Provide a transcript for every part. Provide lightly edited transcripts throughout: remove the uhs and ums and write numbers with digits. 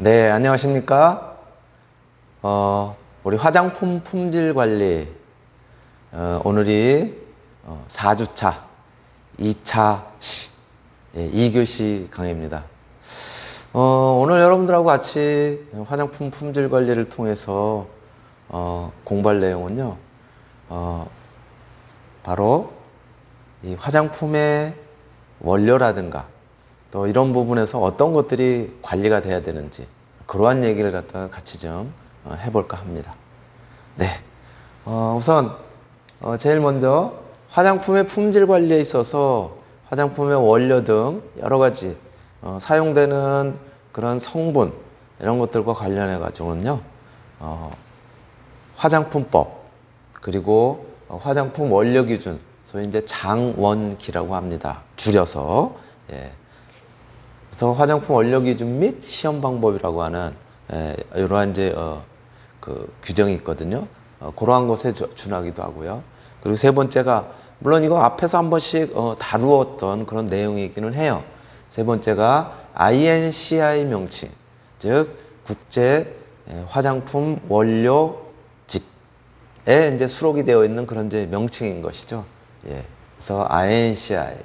네, 안녕하십니까? 우리 화장품 품질 관리, 오늘이 4주차, 2차, 2교시 강의입니다. 오늘 여러분들하고 같이 화장품 품질 관리를 통해서 공부할 내용은요, 바로 이 화장품의 원료라든가 또 이런 부분에서 어떤 것들이 관리가 돼야 되는지 그러한 얘기를 갖다가 같이 좀 해볼까 합니다. 네, 우선 제일 먼저 화장품의 품질 관리에 있어서 화장품의 원료 등 여러 가지 사용되는 그런 성분 이런 것들과 관련해 가지고는요, 화장품법 그리고 화장품 원료 기준, 소위 이제 장원기라고 합니다. 줄여서. 그래서 화장품 원료 기준 및 시험 방법이라고 하는 이러한 이제 그 규정이 있거든요. 그러한 것에 준하기도 하고요. 그리고 세 번째가 물론 이거 앞에서 한 번씩 다루었던 그런 내용이기는 해요. 세 번째가 INCI 명칭, 즉 국제 화장품 원료집에 이제 수록이 되어 있는 그런 이제 명칭인 것이죠. 그래서 INCI,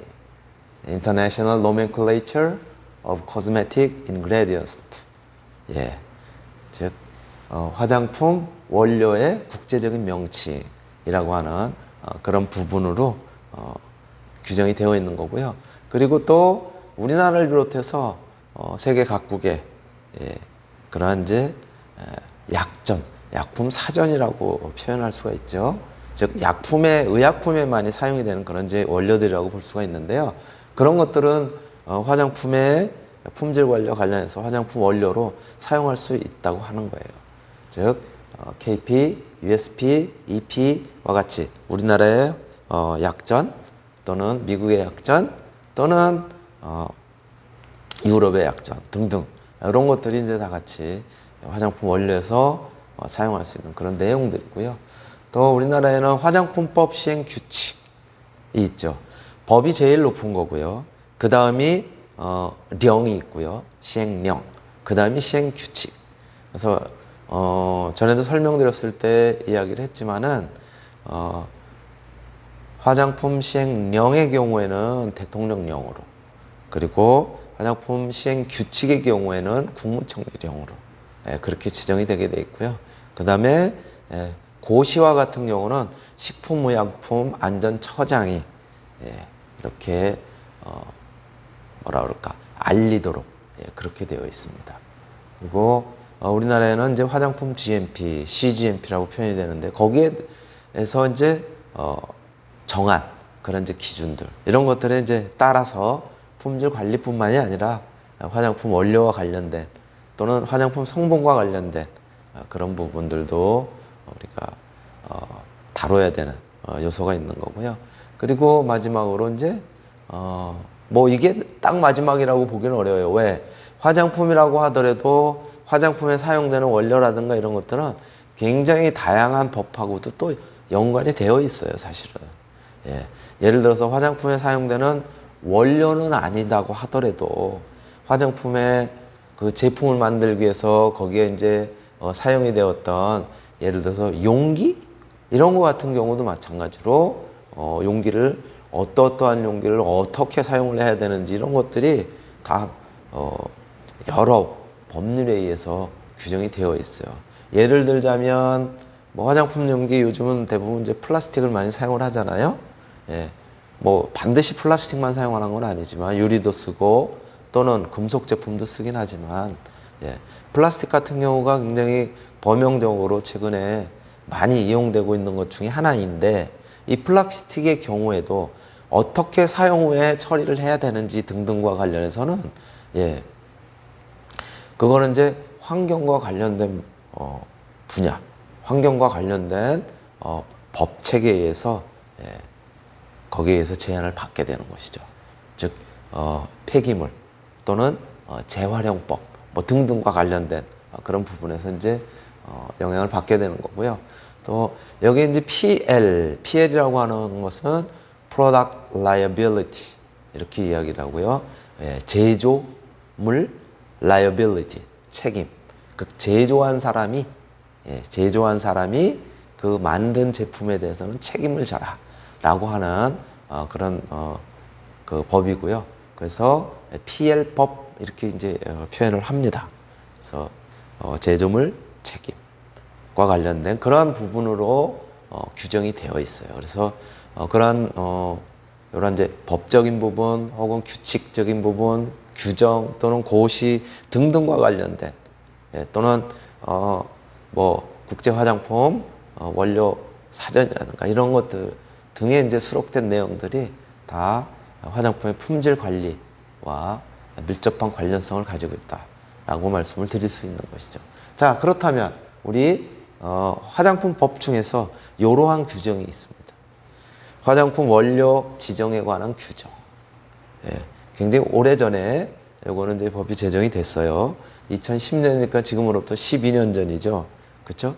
International Nomenclature of Cosmetic Ingredients, 즉 화장품 원료의 국제적인 명칭이라고 하는 그런 부분으로 규정이 되어 있는 거고요. 그리고 또 우리나라를 비롯해서 세계 각국의 그러한 이제 약전, 약품 사전이라고 표현할 수가 있죠. 즉 의약품에 많이 사용이 되는 그런 이제 원료들이라고 볼 수가 있는데요. 그런 것들은 화장품의 품질 관리와 관련해서 화장품 원료로 사용할 수 있다고 하는 거예요. 즉 KP, USP, EP와 같이 우리나라의 약전 또는 미국의 약전 또는 유럽의 약전 등등 이런 것들이 이제 다 같이 화장품 원료에서 사용할 수 있는 그런 내용들이고요. 또 우리나라에는 화장품법 시행 규칙이 있죠. 법이 제일 높은 거고요. 그 다음이 령이 있고요. 시행령. 그 다음이 시행규칙. 그래서 전에도 설명드렸을 때 이야기를 했지만은 화장품 시행령의 경우에는 대통령령으로, 그리고 화장품 시행규칙의 경우에는 국무총리령으로 그렇게 지정이 되게 돼 있고요. 그 다음에 고시와 같은 경우는 식품의약품안전처장이 이렇게 뭐라 그럴까 알리도록 그렇게 되어 있습니다. 그리고 우리나라에는 이제 화장품 GMP, CGMP라고 표현이 되는데 거기에서 이제 정한 그런 이제 기준들 이런 것들에 이제 따라서 품질 관리뿐만이 아니라 화장품 원료와 관련된 또는 화장품 성분과 관련된 그런 부분들도 우리가 다뤄야 되는 요소가 있는 거고요. 그리고 마지막으로 이제 뭐 이게 딱 마지막이라고 보기는 어려워요. 왜? 화장품이라고 하더라도 화장품에 사용되는 원료라든가 이런 것들은 굉장히 다양한 법하고도 또 연관이 되어 있어요, 사실은. 예를 들어서 화장품에 사용되는 원료는 아니다고 하더라도 화장품의 그 제품을 만들기 위해서 거기에 이제 사용이 되었던 예를 들어서 용기? 이런 거 같은 경우도 마찬가지로 용기를 어떠한 용기를 어떻게 사용을 해야 되는지 이런 것들이 다 여러 법률에 의해서 규정이 되어 있어요. 예를 들자면 뭐 화장품 용기 요즘은 대부분 이제 플라스틱을 많이 사용을 하잖아요. 뭐 반드시 플라스틱만 사용하는 건 아니지만 유리도 쓰고 또는 금속 제품도 쓰긴 하지만 플라스틱 같은 경우가 굉장히 범용적으로 최근에 많이 이용되고 있는 것 중에 하나인데 이 플라스틱의 경우에도 어떻게 사용 후에 처리를 해야 되는지 등등과 관련해서는 그거는 이제 환경과 관련된 분야, 환경과 관련된 법 체계에 의해서 거기에 의해서 제한을 받게 되는 것이죠. 즉 폐기물 또는 재활용법 뭐 등등과 관련된 그런 부분에서 이제 영향을 받게 되는 거고요. 또 여기 이제 PL이라고 하는 것은 Product Liability 이렇게 이야기를 하고요. 제조물 liability, 책임. 그 제조한 사람이 제조한 사람이 그 만든 제품에 대해서는 책임을 져라라고 하는 그런 그 법이고요. 그래서 PL법 이렇게 이제 표현을 합니다. 그래서 제조물 책임과 관련된 그런 부분으로 규정이 되어 있어요. 그래서 그런 이런 이제 법적인 부분 혹은 규칙적인 부분, 규정 또는 고시 등등과 관련된 또는 뭐 국제 화장품 원료 사전이라든가 이런 것들 등에 이제 수록된 내용들이 다 화장품의 품질 관리와 밀접한 관련성을 가지고 있다라고 말씀을 드릴 수 있는 것이죠. 자, 그렇다면 우리 화장품 법 중에서 이러한 규정이 있습니다. 화장품 원료 지정에 관한 규정. 굉장히 오래전에 이거는 이제 법이 제정이 됐어요. 2010년이니까 지금으로부터 12년 전이죠. 그렇죠?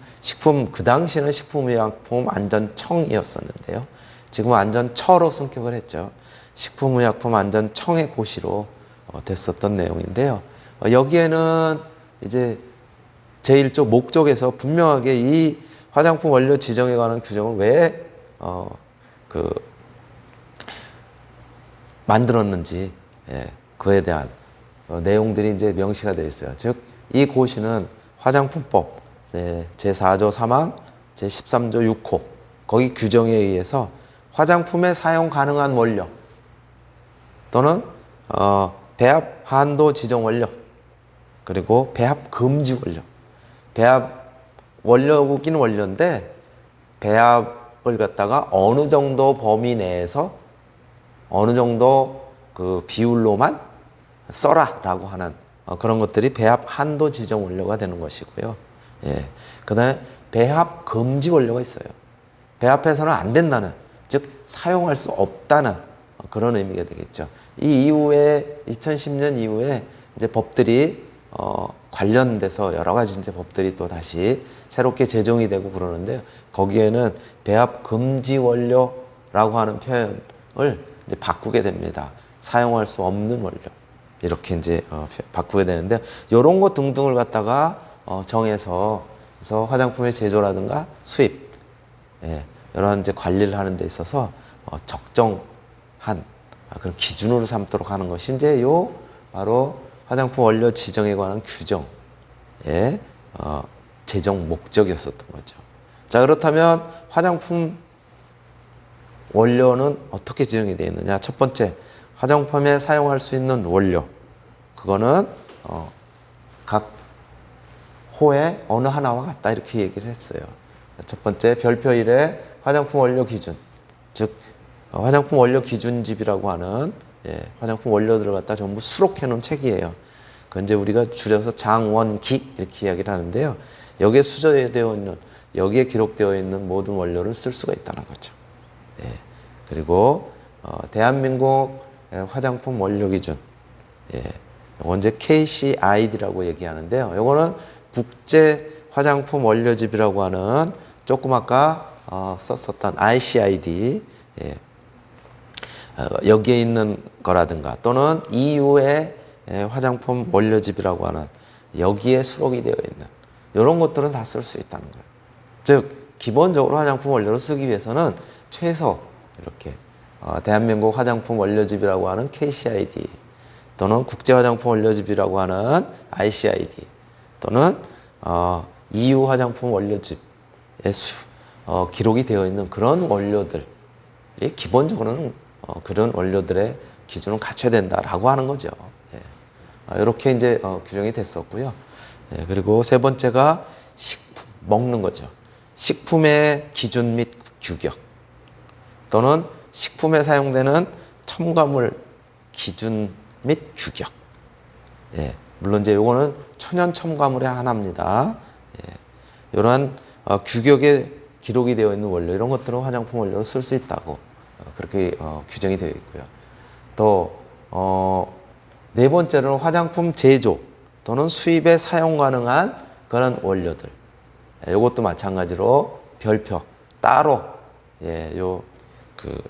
그 당시에는 식품의약품안전청이었었는데요. 지금은 안전처로 승격을 했죠. 식품의약품안전청의 고시로 됐었던 내용인데요. 여기에는 이제 제1조 목적에서 분명하게 이 화장품 원료 지정에 관한 규정을 왜 만들었는지 그에 대한 내용들이 이제 명시가 되어 있어요. 즉, 이 고시는 화장품법 제4조 3항 제13조 6호 거기 규정에 의해서 화장품에 사용 가능한 원료 또는 배합 한도 지정 원료 그리고 배합 금지 원료 배합 원료긴 원료인데 배합을 갖다가 어느 정도 범위 내에서 어느 정도 그 비율로만 써라라고 하는 그런 것들이 배합 한도 지정 원료가 되는 것이고요. 그다음에 배합 금지 원료가 있어요. 배합해서는 안 된다는, 즉 사용할 수 없다는 그런 의미가 되겠죠. 이 이후에 2010년 이후에 이제 법들이 관련돼서 여러 가지 이제 법들이 또 다시 새롭게 제정이 되고 그러는데 거기에는 배합 금지 원료라고 하는 표현을 이제 바꾸게 됩니다. 사용할 수 없는 원료 이렇게 이제 바꾸게 되는데 이런 것 등등을 갖다가 정해서 그래서 화장품의 제조라든가 수입 이런 이제 관리를 하는 데 있어서 적정한 그런 기준으로 삼도록 하는 것이 이제 요 바로 화장품 원료 지정에 관한 규정의 제정 목적이었었던 거죠. 자, 그렇다면 화장품 원료는 어떻게 지정이 되어 있느냐? 첫 번째, 화장품에 사용할 수 있는 원료. 그거는 각 호의 어느 하나와 같다 이렇게 얘기를 했어요. 첫 번째, 별표 1에 화장품 원료 기준, 즉 화장품 원료 기준집이라고 하는 화장품 원료들을 갖다 전부 수록해 놓은 책이에요. 그건 이제 우리가 줄여서 장원기 이렇게 이야기를 하는데요. 여기에 수저되어 있는, 여기에 기록되어 있는 모든 원료를 쓸 수가 있다는 거죠. 그리고 대한민국 화장품 원료 기준, 이건 이제 KCID라고 얘기하는데요. 이거는 국제 화장품 원료집이라고 하는 조금 아까 썼었던 ICID 여기에 있는 거라든가 또는 EU의 화장품 원료집이라고 하는 여기에 수록이 되어 있는 이런 것들은 다 쓸 수 있다는 거예요. 즉 기본적으로 화장품 원료를 쓰기 위해서는 최소 이렇게 대한민국 화장품 원료집이라고 하는 KCID 또는 국제 화장품 원료집이라고 하는 ICID 또는 EU 화장품 원료집에 기록이 되어 있는 그런 원료들이 기본적으로는 그런 원료들의 기준을 갖춰야 된다라고 하는 거죠. 이렇게 이제 규정이 됐었고요. 그리고 세 번째가 식품, 먹는 거죠. 식품의 기준 및 규격 또는 식품에 사용되는 첨가물 기준 및 규격. 물론 이제 요거는 천연 첨가물의 하나입니다. 이러한 규격에 기록이 되어 있는 원료 이런 것들은 화장품 원료로 쓸 수 있다고 그렇게 규정이 되어 있고요. 또 네 번째로는 화장품 제조 또는 수입에 사용 가능한 그런 원료들. 이것도 마찬가지로 별표 따로 그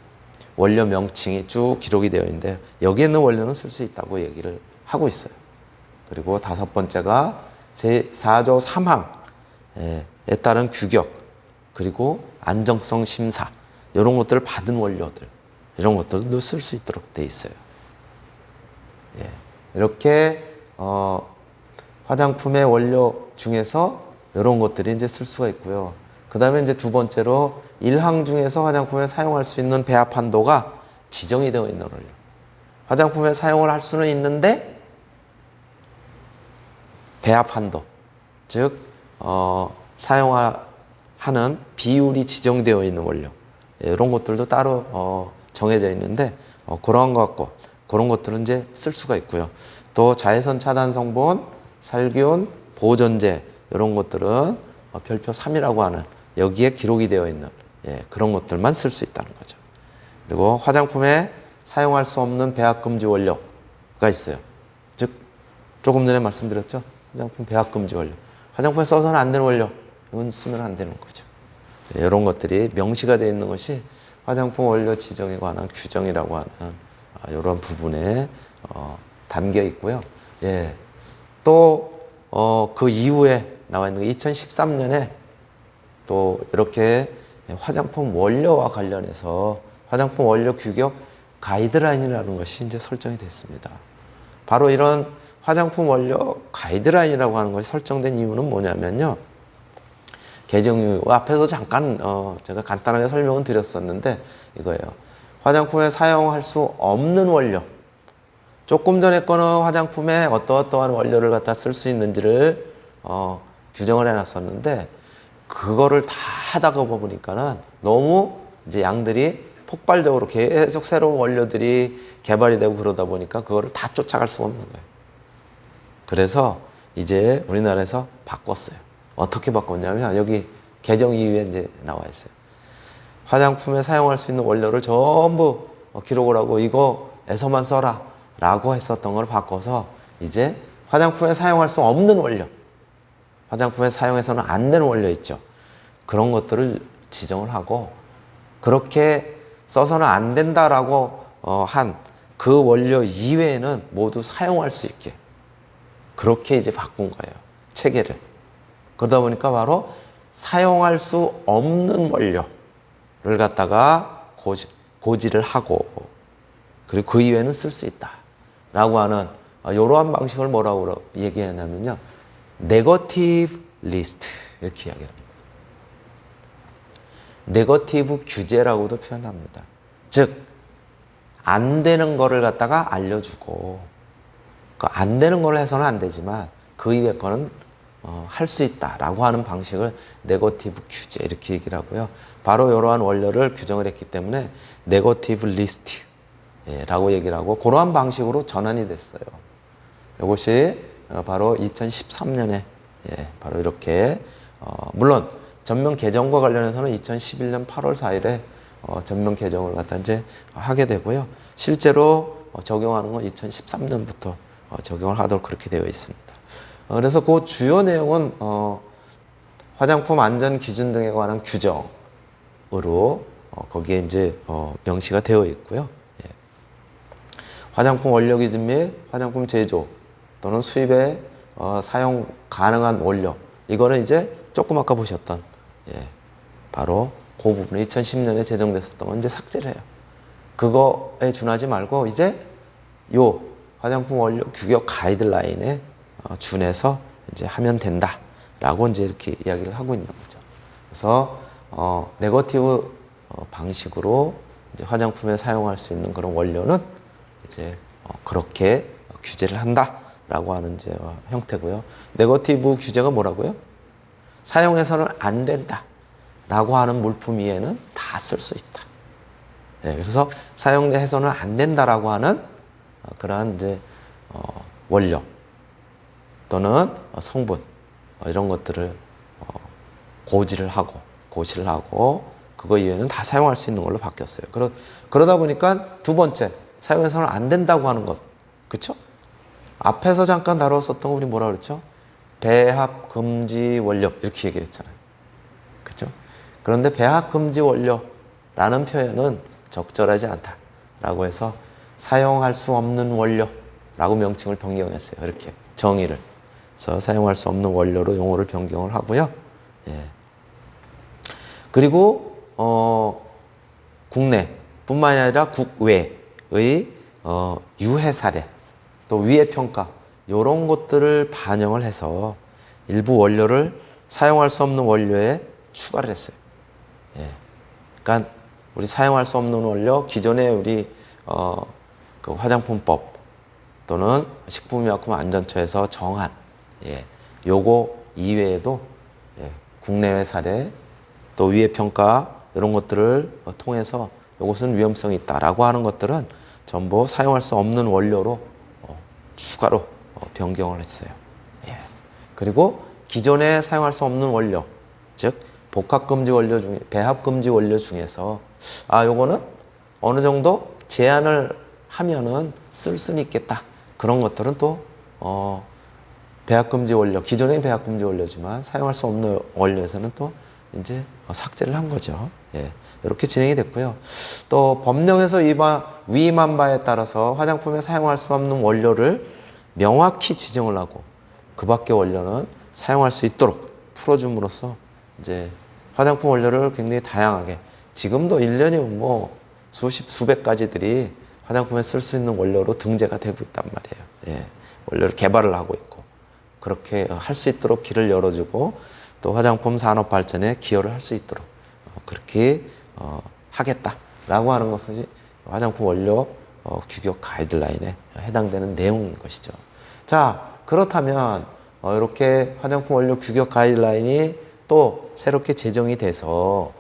원료 명칭이 쭉 기록이 되어 있는데 여기에 있는 원료는 쓸 수 있다고 얘기를 하고 있어요. 그리고 다섯 번째가 4조 3항에 따른 규격, 그리고 안정성 심사, 이런 것들을 받은 원료들, 이런 것들도 쓸 수 있도록 돼 있어요. 예. 이렇게 화장품의 원료 중에서 이런 것들이 이제 쓸 수가 있고요. 그 다음에 이제 두 번째로 1항 중에서 화장품에 사용할 수 있는 배합 한도가 지정이 되어 있는 원료. 화장품에 사용을 할 수는 있는데 배합 한도, 즉 사용하는 비율이 지정되어 있는 원료, 이런 것들도 따로 정해져 있는데 그런 것 같고 그런 것들은 이제 쓸 수가 있고요. 또 자외선 차단 성분, 살균, 보존제, 이런 것들은 별표 3이라고 하는 여기에 기록이 되어 있는 그런 것들만 쓸 수 있다는 거죠. 그리고 화장품에 사용할 수 없는 배합 금지 원료가 있어요. 즉 조금 전에 말씀드렸죠. 화장품 배합 금지 원료. 화장품에 써서는 안 되는 원료. 이건 쓰면 안 되는 거죠. 이런 것들이 명시가 되어 있는 것이 화장품 원료 지정에 관한 규정이라고 하는 이런 부분에 담겨 있고요. 예. 또 그 이후에 나와 있는 2013년에 또 이렇게 화장품 원료와 관련해서 화장품 원료 규격 가이드라인이라는 것이 이제 설정이 됐습니다. 바로 이런 화장품 원료 가이드라인이라고 하는 것이 설정된 이유는 뭐냐면요. 개정 이유 앞에서 잠깐 제가 간단하게 설명을 드렸었는데 이거예요. 화장품에 사용할 수 없는 원료. 조금 전에 거는 화장품에 어떠한 원료를 갖다 쓸 수 있는지를 규정을 해놨었는데 그거를 다 하다가 보니까는 너무 이제 양들이 폭발적으로 계속 새로운 원료들이 개발이 되고 그러다 보니까 그거를 다 쫓아갈 수가 없는 거예요. 그래서 이제 우리나라에서 바꿨어요. 어떻게 바꿨냐면 여기 개정 이유에 이제 나와 있어요. 화장품에 사용할 수 있는 원료를 전부 기록을 하고 이거에서만 써라 라고 했었던 걸 바꿔서 이제 화장품에 사용할 수 없는 원료, 화장품에 사용해서는 안 되는 원료 있죠. 그런 것들을 지정을 하고 그렇게 써서는 안 된다라고 한 그 원료 이외에는 모두 사용할 수 있게 그렇게 이제 바꾼 거예요. 체계를. 그러다 보니까 바로 사용할 수 없는 원료를 갖다가 고지를 하고 그리고 그 이외에는 쓸 수 있다라고 하는 이러한 방식을 뭐라고 얘기하냐면요. 네거티브 리스트 이렇게 이야기합니다. 네거티브 규제라고도 표현합니다. 즉 안 되는 거를 갖다가 알려주고 안 되는 걸 해서는 안 되지만 그 이외 거는 할 수 있다라고 하는 방식을 네거티브 규제 이렇게 얘기를 하고요. 바로 이러한 원료를 규정을 했기 때문에 네거티브 리스트라고 얘기를 하고 그러한 방식으로 전환이 됐어요. 이것이 바로 2013년에 바로 이렇게 물론 전면 개정과 관련해서는 2011년 8월 4일에 전면 개정을 갖다 이제 하게 되고요. 실제로 적용하는 건 2013년부터 적용을 하도록 그렇게 되어 있습니다. 그래서 그 주요 내용은 화장품 안전 기준 등에 관한 규정으로 거기에 이제 명시가 되어 있고요. 화장품 원료 기준 및 화장품 제조 또는 수입에 사용 가능한 원료 이거는 이제 조금 아까 보셨던 바로 그 부분이 2010년에 제정됐었던 건 이제 삭제를 해요. 그거에 준하지 말고 이제 요 화장품 원료 규격 가이드라인에 준해서 이제 하면 된다라고 이제 이렇게 이야기를 하고 있는 거죠. 그래서 네거티브 방식으로 이제 화장품에 사용할 수 있는 그런 원료는 이제 그렇게 규제를 한다라고 하는 이제 형태고요. 네거티브 규제가 뭐라고요? 사용해서는 안 된다라고 하는 물품 이외에는 다 쓸 수 있다. 그래서 사용해서는 안 된다라고 하는 그러한 이제 원료 또는 성분 이런 것들을 고지를 하고 그거 이외에는 다 사용할 수 있는 걸로 바뀌었어요. 그러다 보니까 두 번째 사용해서는 안 된다고 하는 것, 그렇죠? 앞에서 잠깐 다뤘었던 거 우리 뭐라 그랬죠? 배합 금지 원료 이렇게 얘기했잖아요, 그렇죠? 그런데 배합 금지 원료라는 표현은 적절하지 않다라고 해서 사용할 수 없는 원료라고 명칭을 변경했어요. 이렇게 정의를 그래서 사용할 수 없는 원료로 용어를 변경을 하고요. 예. 그리고 국내뿐만이 아니라 국외의 유해 사례, 또 위해 평가 이런 것들을 반영을 해서 일부 원료를 사용할 수 없는 원료에 추가를 했어요. 예. 그러니까 우리 사용할 수 없는 원료, 기존에 우리 그 화장품법 또는 식품의약품안전처에서 정한 요거 이외에도 국내외 사례 또 위해 평가 이런 것들을 통해서 이것은 위험성이 있다라고 하는 것들은 전부 사용할 수 없는 원료로 추가로 변경을 했어요. 예. 그리고 기존에 사용할 수 없는 원료, 즉 복합금지 원료 중에 배합금지 원료 중에서 요거는 어느 정도 제한을 하면은 쓸 수는 있겠다. 그런 것들은 또 배합금지 원료, 기존의 배합금지 원료지만 사용할 수 없는 원료에서는 또 이제 삭제를 한 거죠. 예. 이렇게 진행이 됐고요. 또 법령에서 위임한 바에 따라서 화장품에 사용할 수 없는 원료를 명확히 지정을 하고 그 밖의 원료는 사용할 수 있도록 풀어줌으로써 이제 화장품 원료를 굉장히 다양하게 지금도 1년에 뭐 수백 가지들이 화장품에 쓸 수 있는 원료로 등재가 되고 있단 말이에요. 예. 원료를 개발을 하고 있고 그렇게 할 수 있도록 길을 열어주고 또 화장품 산업 발전에 기여를 할 수 있도록 그렇게 하겠다라고 하는 것은 화장품 원료 규격 가이드라인에 해당되는 내용인 것이죠. 자, 그렇다면 이렇게 화장품 원료 규격 가이드라인이 또 새롭게 제정이 돼서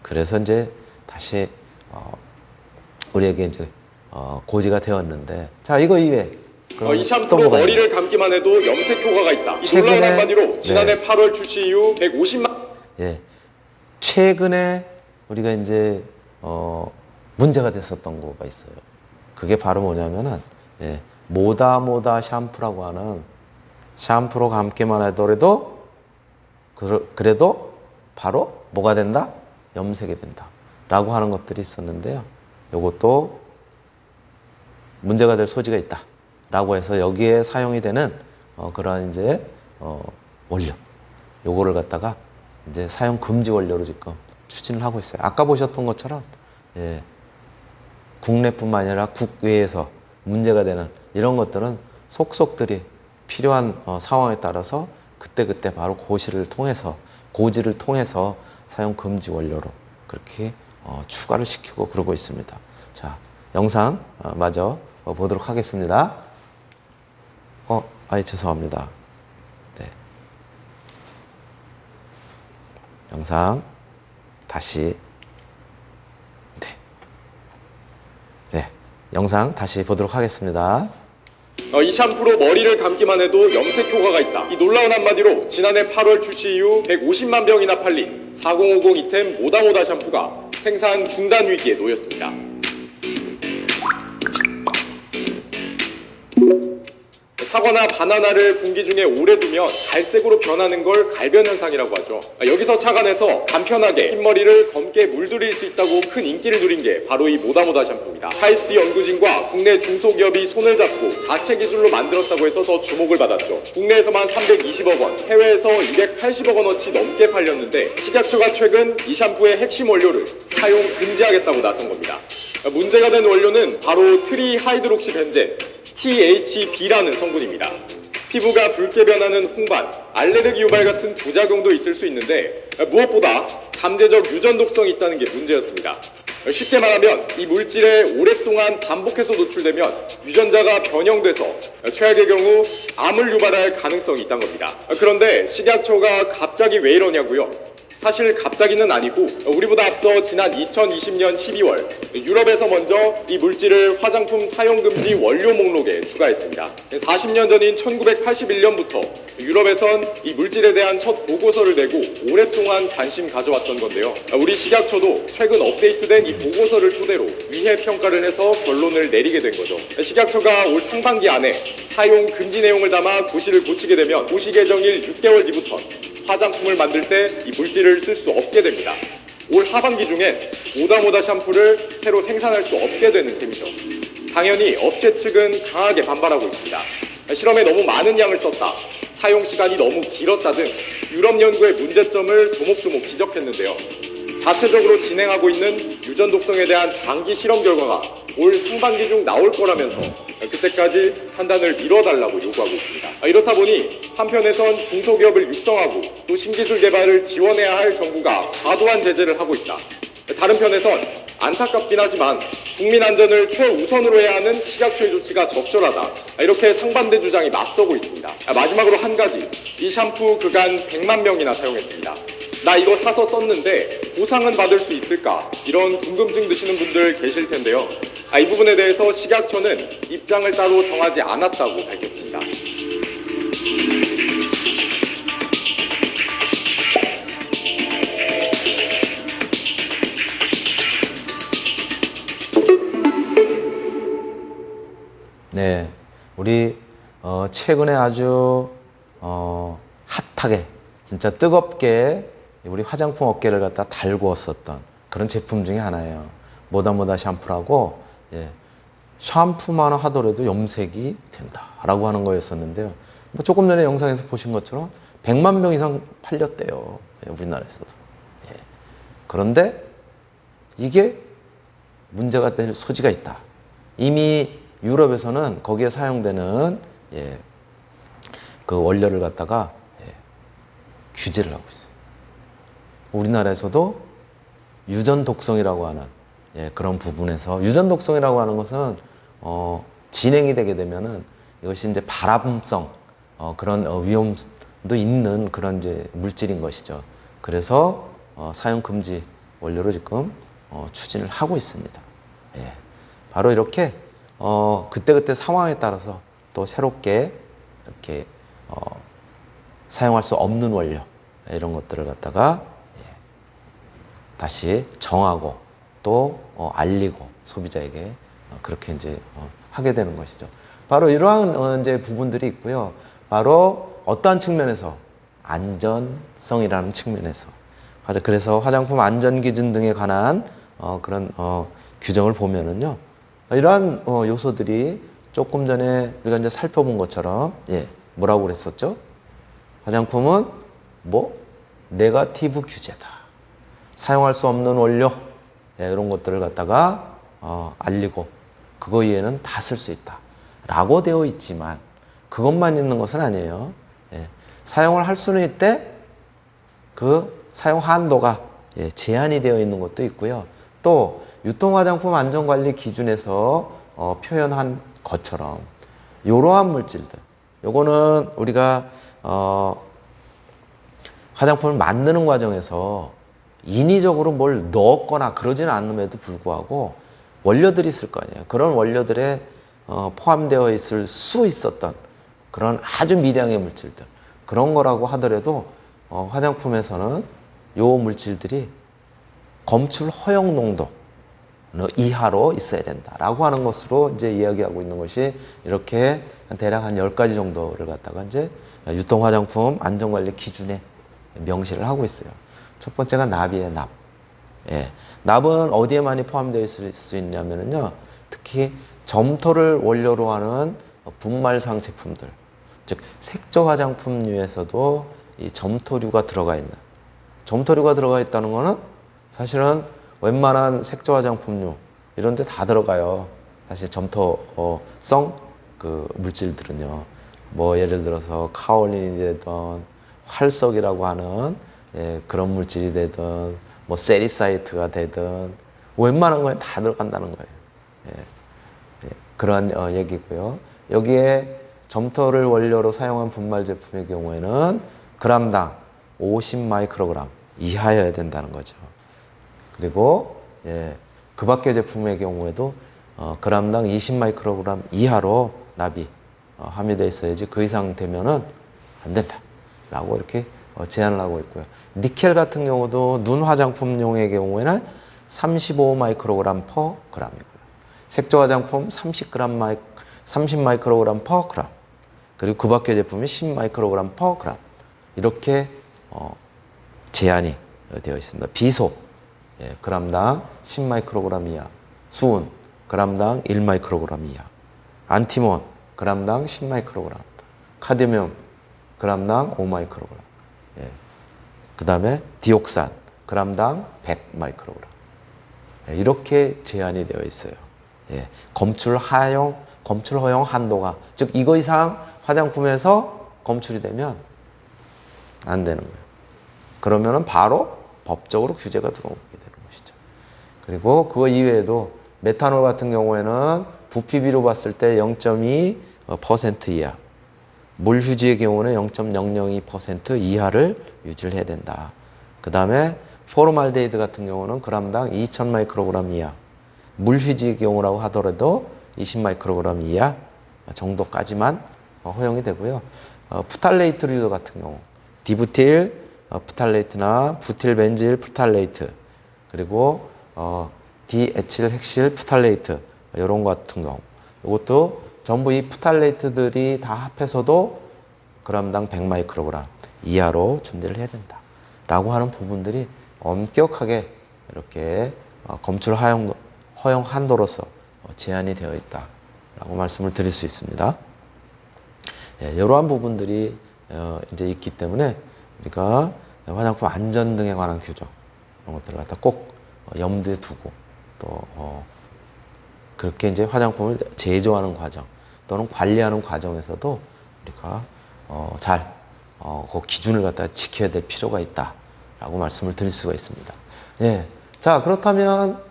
그래서 이제 다시 우리에게 이제 고지가 되었는데, 자, 이거 이외에 이 샴푸로 머리를 감기만 해도 염색 효과가 있다. 이 놀라운 한마디로 지난해 8월 출시 이후 150만. 예, 최근에 우리가 이제 문제가 됐었던 거가 있어요. 그게 바로 뭐냐면은 모다모다 샴푸라고 하는 샴푸로 감기만 하더라도 그래도 바로 뭐가 된다? 염색이 된다. 라고 하는 것들이 있었는데요. 이것도 문제가 될 소지가 있다. 라고 해서 여기에 사용이 되는 그런 이제 원료. 요거를 갖다가 이제 사용 금지 원료로 지금 추진을 하고 있어요. 아까 보셨던 것처럼 국내뿐만 아니라 국외에서 문제가 되는 이런 것들은 속속들이 필요한 상황에 따라서 그때그때 바로 고지를 통해서 사용 금지 원료로 그렇게 추가를 시키고 그러고 있습니다. 자, 영상 마저 보도록 하겠습니다. 죄송합니다. 네. 영상 다시 영상 다시 보도록 하겠습니다. 이 샴푸로 머리를 감기만 해도 염색 효과가 있다. 이 놀라운 한마디로 지난해 8월 출시 이후 150만 병이나 팔린 4050 이템 모다모다 샴푸가 생산 중단 위기에 놓였습니다. 사과나 바나나를 공기 중에 오래 두면 갈색으로 변하는 걸 갈변 현상이라고 하죠. 여기서 착안해서 간편하게 흰머리를 검게 물들일 수 있다고 큰 인기를 누린 게 바로 이 모다모다 샴푸입니다. 카이스트 연구진과 국내 중소기업이 손을 잡고 자체 기술로 만들었다고 해서 더 주목을 받았죠. 국내에서만 320억 원, 해외에서 280억 원어치 넘게 팔렸는데 식약처가 최근 이 샴푸의 핵심 원료를 사용 금지하겠다고 나선 겁니다. 문제가 된 원료는 바로 트리하이드록시 벤젠 THB라는 성분입니다. 피부가 붉게 변하는 홍반, 알레르기 유발 같은 부작용도 있을 수 있는데 무엇보다 잠재적 유전독성이 있다는 게 문제였습니다. 쉽게 말하면 이 물질에 오랫동안 반복해서 노출되면 유전자가 변형돼서 최악의 경우 암을 유발할 가능성이 있다는 겁니다. 그런데 식약처가 갑자기 왜 이러냐고요? 사실 갑자기는 아니고 우리보다 앞서 지난 2020년 12월 유럽에서 먼저 이 물질을 화장품 사용금지 원료 목록에 추가했습니다. 40년 전인 1981년부터 유럽에선 이 물질에 대한 첫 보고서를 내고 오랫동안 관심 가져왔던 건데요. 우리 식약처도 최근 업데이트된 이 보고서를 토대로 위해 평가를 해서 결론을 내리게 된 거죠. 식약처가 올 상반기 안에 사용 금지 내용을 담아 고시를 고치게 되면 고시 개정일 6개월 뒤부터 화장품을 만들 때 이 물질을 쓸 수 없게 됩니다. 올 하반기 중엔 모다모다 샴푸를 새로 생산할 수 없게 되는 셈이죠. 당연히 업체 측은 강하게 반발하고 있습니다. 실험에 너무 많은 양을 썼다, 사용 시간이 너무 길었다 등 유럽 연구의 문제점을 조목조목 지적했는데요. 자체적으로 진행하고 있는 유전 독성에 대한 장기 실험 결과가 올 상반기 중 나올 거라면서 그때까지 판단을 미뤄달라고 요구하고 있습니다. 이렇다 보니 한편에선 중소기업을 육성하고 또 신기술 개발을 지원해야 할 정부가 과도한 제재를 하고 있다. 다른 편에선 안타깝긴 하지만 국민 안전을 최우선으로 해야 하는 식약처의 조치가 적절하다, 이렇게 상반된 주장이 맞서고 있습니다. 마지막으로 한 가지, 이 샴푸 그간 100만 명이나 사용했습니다. 나 이거 사서 썼는데 보상은 받을 수 있을까? 이런 궁금증 드시는 분들 계실 텐데요. 이 부분에 대해서 식약처는 입장을 따로 정하지 않았다고 밝혔습니다. 네, 우리 최근에 아주 핫하게, 진짜 뜨겁게 우리 화장품 업계를 갖다 달구었었던 그런 제품 중에 하나예요. 뭐다뭐다 샴푸라고, 예, 샴푸만 하더라도 염색이 된다라고 하는 거였었는데요. 뭐 조금 전에 영상에서 보신 것처럼 100만 명 이상 팔렸대요. 예, 우리나라에서도. 예. 그런데 이게 문제가 될 소지가 있다. 이미 유럽에서는 거기에 사용되는, 예, 그 원료를 갖다가, 예, 규제를 하고 있어요. 우리나라에서도 유전 독성이라고 하는, 예, 그런 부분에서, 유전 독성이라고 하는 것은 진행이 되게 되면은 이것이 이제 발암성, 그런 위험도 있는 그런 이제 물질인 것이죠. 그래서 사용 금지 원료로 지금 추진을 하고 있습니다. 예. 바로 이렇게 그때그때 상황에 따라서 또 새롭게 이렇게 사용할 수 없는 원료, 이런 것들을 갖다가, 예, 다시 정하고 또 알리고 소비자에게 그렇게 이제 하게 되는 것이죠. 바로 이러한 이제 부분들이 있고요. 바로 어떠한 측면에서, 안전성이라는 측면에서, 그래서 화장품 안전 기준 등에 관한 그런 규정을 보면은요, 이러한 요소들이 조금 전에 우리가 이제 살펴본 것처럼, 예, 뭐라고 그랬었죠? 화장품은 뭐 네거티브 규제다. 사용할 수 없는 원료, 예, 이런 것들을 갖다가 알리고 그거 이외에는 다 쓸 수 있다 라고 되어 있지만, 그것만 있는 것은 아니에요. 예, 사용을 할 수는 있대, 그 사용 한도가, 예, 제한이 되어 있는 것도 있고요. 또 유통화장품 안전관리 기준에서 표현한 것처럼 이러한 물질들, 요거는 우리가 화장품을 만드는 과정에서 인위적으로 뭘 넣었거나 그러지는 않음에도 불구하고 원료들이 있을 거 아니에요. 그런 원료들에 포함되어 있을 수 있었던 그런 아주 미량의 물질들, 그런 거라고 하더라도 화장품에서는 요 물질들이 검출 허용 농도 이하로 있어야 된다라고 하는 것으로 이제 이야기하고 있는 것이, 이렇게 대략 한 10가지 정도를 갖다가 이제 유통 화장품 안전관리 기준에 명시를 하고 있어요. 첫 번째가 납이에요, 납. 예. 납은 어디에 많이 포함되어 있을 수 있냐면요, 특히 점토를 원료로 하는 분말상 제품들, 즉 색조 화장품류에서도 이 점토류가 들어가 있는, 점토류가 들어가 있다는 거는 사실은 웬만한 색조 화장품류 이런 데 다 들어가요. 사실 점토성 그 물질들은요, 뭐 예를 들어서 카올린이 되든 활석이라고 하는, 예, 그런 물질이 되든 뭐 세리사이트가 되든 웬만한 거에 다 들어간다는 거예요. 예, 예, 그런 얘기고요. 여기에 점토를 원료로 사용한 분말 제품의 경우에는 그람당 50 마이크로그램 이하여야 된다는 거죠. 그리고, 예, 그 밖의 제품의 경우에도 그람당 20 마이크로그램 이하로 납이 함유되어 있어야지 그 이상 되면은 안 된다 라고 이렇게 제한을 하고 있고요. 니켈 같은 경우도 눈 화장품용의 경우에는 35 마이크로그램 퍼 그램이고요. 색조 화장품 30 마이크로그램 퍼 그램, 그리고 그 밖의 제품이 10 마이크로그램 퍼 그램, 이렇게 제한이 되어 있습니다. 비소, 예, 그람당 10 마이크로그램 이하, 수은 그람당 1 마이크로그램 이하, 안티몬 그람당 10마이크로그램. 카드뮴 그람당 5마이크로그램. 예. 그 다음에 디옥산 그람당 100마이크로그램. 예. 이렇게 제한이 되어 있어요. 예. 검출 허용 한도가, 즉 이거 이상 화장품에서 검출이 되면 안 되는 거예요. 그러면은 바로 법적으로 규제가 들어오게 되는 것이죠. 그리고 그거 이외에도 메탄올 같은 경우에는 부피비로 봤을 때 0.2% 이하, 물휴지의 경우는 0.002% 이하를 유지를 해야 된다. 그 다음에 포르말데히드 같은 경우는 그람당 2000 마이크로그램 이하, 물휴지의 경우라고 하더라도 20 마이크로그램 이하 정도까지만 허용이 되고요. 프탈레이트류 같은 경우, 디부틸 프탈레이트나 부틸벤질 프탈레이트, 그리고 디에칠 핵실 프탈레이트 이런 것 같은 경우, 이것도 전부 이 프탈레이트들이 다 합해서도 그람당 100 마이크로그램 이하로 존재를 해야 된다 라고 하는 부분들이 엄격하게 이렇게 검출 허용 한도로서 제한이 되어 있다 라고 말씀을 드릴 수 있습니다. 예, 이러한 부분들이 이제 있기 때문에 우리가 화장품 안전 등에 관한 규정 이런 것들을 갖다 꼭 염두에 두고, 또 그렇게 이제 화장품을 제조하는 과정 또는 관리하는 과정에서도 우리가 잘 그 기준을 갖다 지켜야 될 필요가 있다라고 말씀을 드릴 수가 있습니다. 예, 자, 그렇다면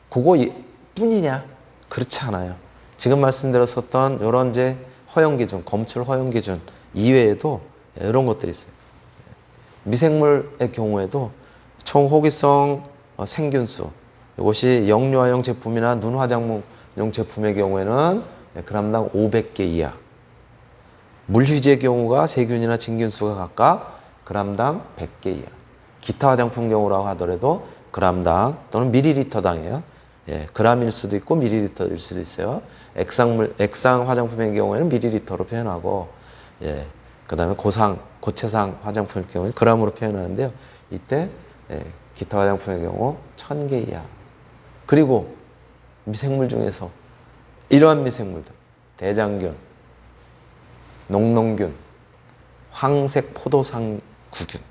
그거뿐이냐? 그렇지 않아요. 지금 말씀드렸었던 이런 이제 허용 기준, 검출 허용 기준 이외에도 이런 것들이 있어요. 미생물의 경우에도 총호기성 생균수, 이것이 영유아용 제품이나 눈화장용 제품의 경우에는 그람당 500개 이하, 물휴지의 경우가 세균이나 진균수가 각각 그람당 100개 이하, 기타 화장품 경우라고 하더라도 그람당 또는 미리리터당이에요. 예, 그람일 수도 있고 미리리터일 수도 있어요. 액상 화장품의 경우에는 미리리터로 표현하고, 예, 그 다음에 고체상 화장품의 경우에 그람으로 표현하는데요. 이때 기타 화장품의 경우 1000개 이하. 그리고 미생물 중에서 이러한 미생물들, 대장균, 녹농균, 황색 포도상구균,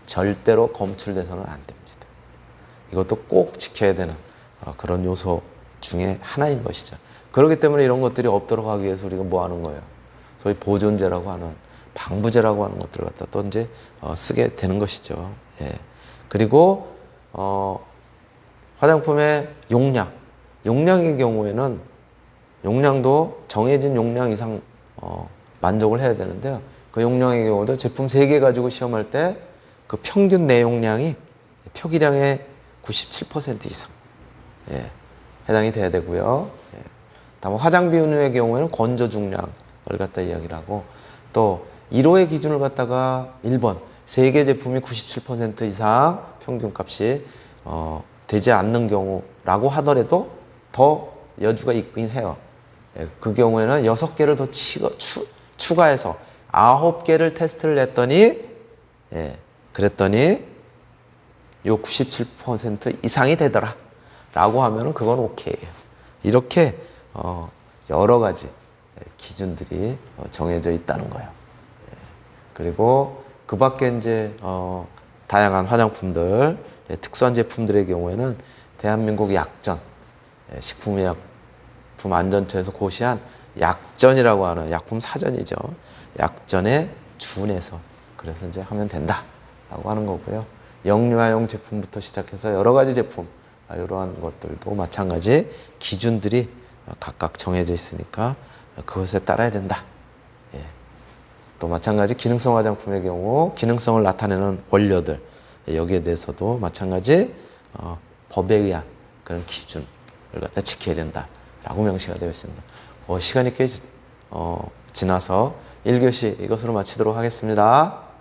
절대로 검출돼서는 안 됩니다. 이것도 꼭 지켜야 되는 그런 요소 중에 하나인 것이죠. 그렇기 때문에 이런 것들이 없도록 하기 위해서 우리가 뭐 하는 거예요? 소위 보존제라고 하는, 방부제라고 하는 것들을 갖다 또 이제 쓰게 되는 것이죠. 예. 그리고 화장품의 용량의 경우에는 용량도 정해진 용량 이상 만족을 해야 되는데요. 그 용량의 경우도 제품 3개 가지고 시험할 때 그 평균 내용량이 표기량의 97% 이상, 예, 해당이 돼야 되고요. 예. 다음 화장 비누의 경우에는 건조 중량을 갖다 이야기를 하고, 또 1호의 기준을 갖다가 1번 3개 제품이 97% 이상 평균값이 되지 않는 경우라고 하더라도 더 여주가 있긴 해요. 예, 그 경우에는 6개를 더 추가해서 9개를 테스트를 했더니, 예, 그랬더니 요 97% 이상이 되더라 라고 하면은 그건 오케이예요. 이렇게 여러 가지 기준들이 정해져 있다는 거예요. 예, 그리고 그 밖에 이제 다양한 화장품들, 특수한 제품들의 경우에는 대한민국 약전, 식품의약품안전처에서 고시한 약전이라고 하는 약품 사전이죠. 약전에 준해서 그래서 이제 하면 된다라고 하는 거고요. 영유아용 제품부터 시작해서 여러 가지 제품, 이러한 것들도 마찬가지 기준들이 각각 정해져 있으니까 그것에 따라야 된다. 예. 또 마찬가지 기능성 화장품의 경우 기능성을 나타내는 원료들, 여기에 대해서도 마찬가지 법에 의한 그런 기준을 갖다 지켜야 된다라고 명시가 되어 있습니다. 시간이 꽤 지나서 1교시 이것으로 마치도록 하겠습니다.